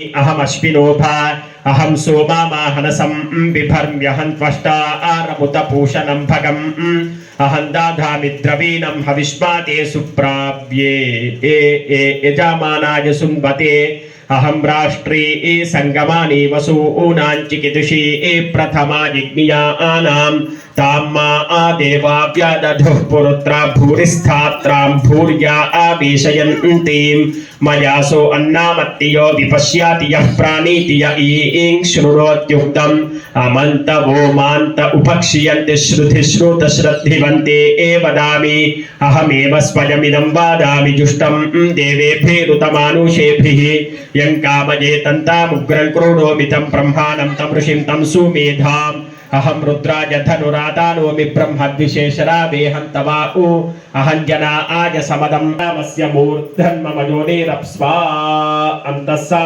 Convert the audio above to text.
अहमश्विनोभा अहं सोमामाहनसं बिभर्म्यहं त्वष्टा आरमुतपूषणं भगम् अहं दाधामि द्रवीणं हविष्माते सुप्राव्ये यजमानाय सुन्वते अहं राष्ट्रे संगमानि वसूनाञ्चिकितुषी प्रथमा जिज्ञानां ताम्मा आदेवाव्यादधुः पुरुत्रा भूरिस्थात्रां भूर्या आवेशयन्तीं मयासो अन्नामत्तियो विपश्याति यः प्राणीति य ईं शृणोत्युक्तम् अमन्तवो मान्त उपक्षीयन्ति श्रुतिश्रुतश्रद्धिवन्ते वदामि अहमेव स्वयमिदं वादामि जुष्टं देवेभिरुतमानुषेभिः यं कामये तन्तामुग्रं क्रोडोमि तं ब्रह्माणं तं ऋषिं तं सुमेधाम् अहं रुद्राज धनुरादानोमि ब्रह्मद्विशेषरावेहं तवाउ अहं जना आज समदं रामस्य मूर्धन्ममयोनिरप्स्वा अन्तस्सा